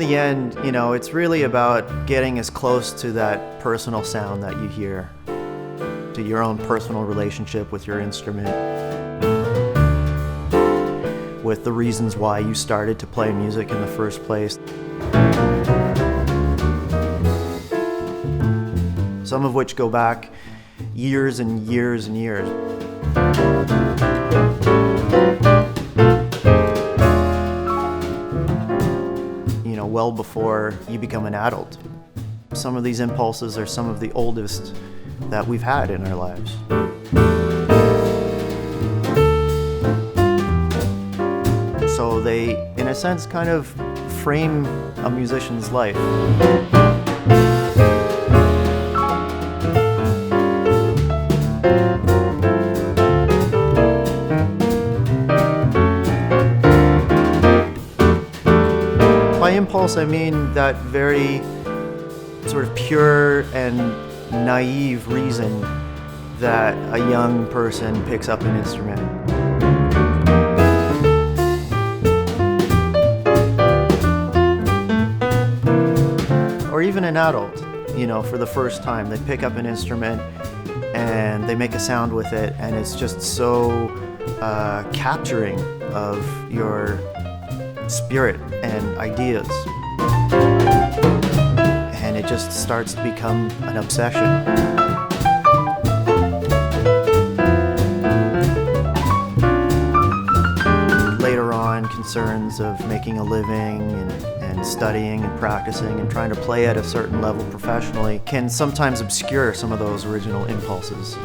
the end, you know, it's really about getting as close to that personal sound that you hear, to your own personal relationship with your instrument, with the reasons why you started to play music in the first place. Some of which go back years and years and years. You know, well before you become an adult. Some of these impulses are some of the oldest that we've had in our lives. So they, in a sense, kind of frame a musician's life. By impulse, I mean that very sort of pure and naive reason that a young person picks up an instrument. Or even an adult, you know, for the first time, they pick up an instrument and they make a sound with it, and it's just so capturing of your spirit and ideas, and it just starts to become an obsession. Later on, concerns of making a living and studying and practicing and trying to play at a certain level professionally can sometimes obscure some of those original impulses.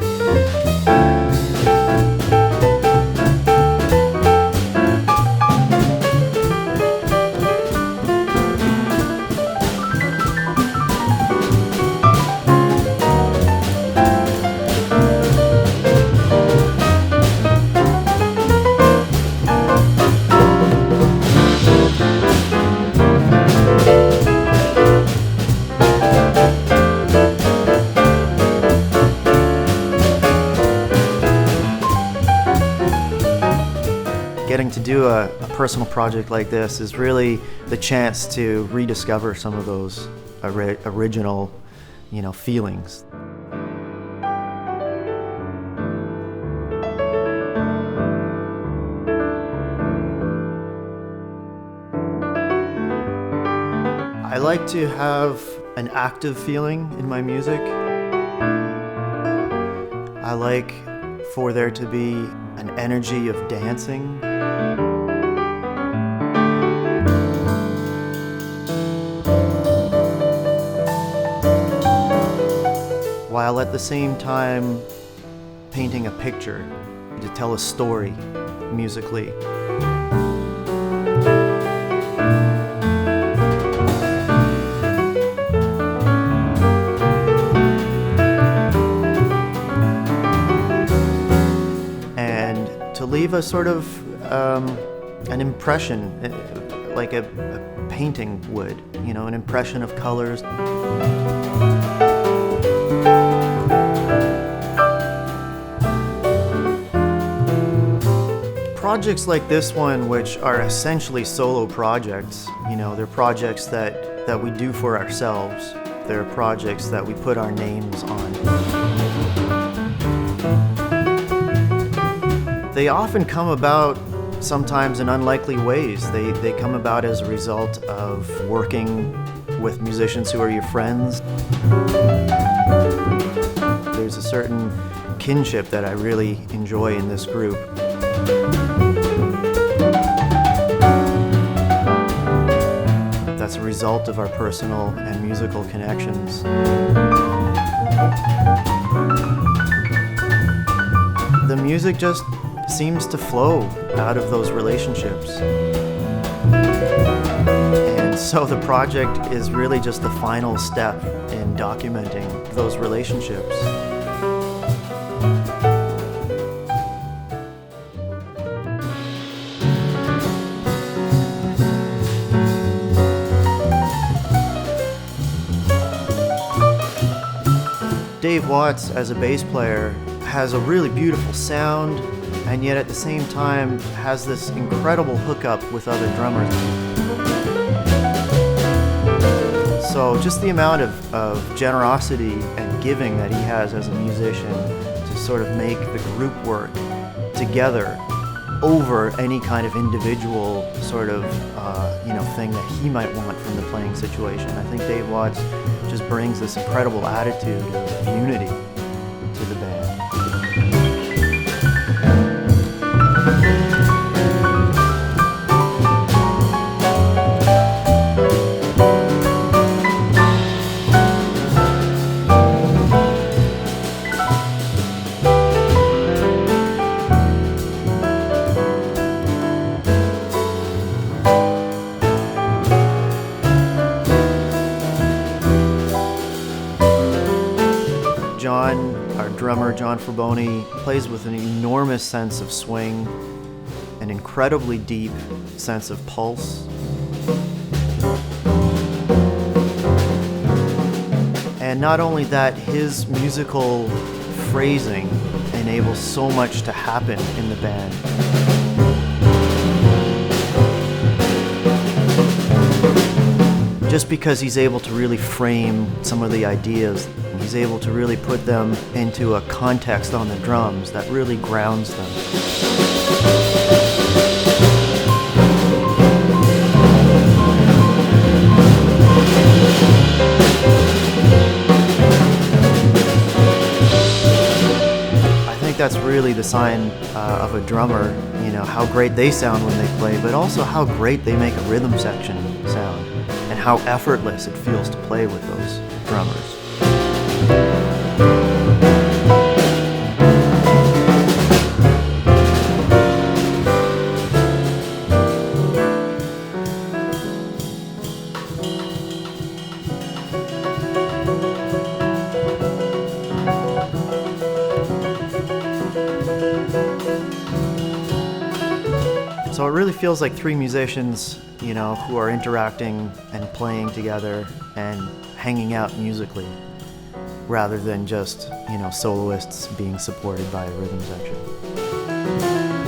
Getting to do a personal project like this is really the chance to rediscover some of those original, you know, feelings. I like to have an active feeling in my music. I like for there to be an energy of dancing. While at the same time painting a picture to tell a story musically. And to leave a sort of an impression, like a painting would, you know, an impression of colors. Projects like this one, which are essentially solo projects, you know, they're projects that we do for ourselves. They're projects that we put our names on. They often come about sometimes in unlikely ways. They come about as a result of working with musicians who are your friends. There's a certain kinship that I really enjoy in this group. That's a result of our personal and musical connections. The music just seems to flow out of those relationships. And so the project is really just the final step in documenting those relationships. Dave Watts, as a bass player, has a really beautiful sound, and yet at the same time has this incredible hookup with other drummers. So just the amount of generosity and giving that he has as a musician to sort of make the group work together over any kind of individual sort of thing that he might want from the playing situation. I think Dave Watts just brings this incredible attitude of unity to the band. John, our drummer, John Fraboni, plays with an enormous sense of swing, an incredibly deep sense of pulse. And not only that, his musical phrasing enables so much to happen in the band. Just because he's able to really frame some of the ideas, he's able to really put them into a context on the drums that really grounds them. I think that's really the sign of a drummer, how great they sound when they play, but also how great they make a rhythm section sound, and how effortless it feels to play with those drummers. So it really feels like three musicians, who are interacting and playing together and hanging out musically, rather than just, soloists being supported by a rhythm section.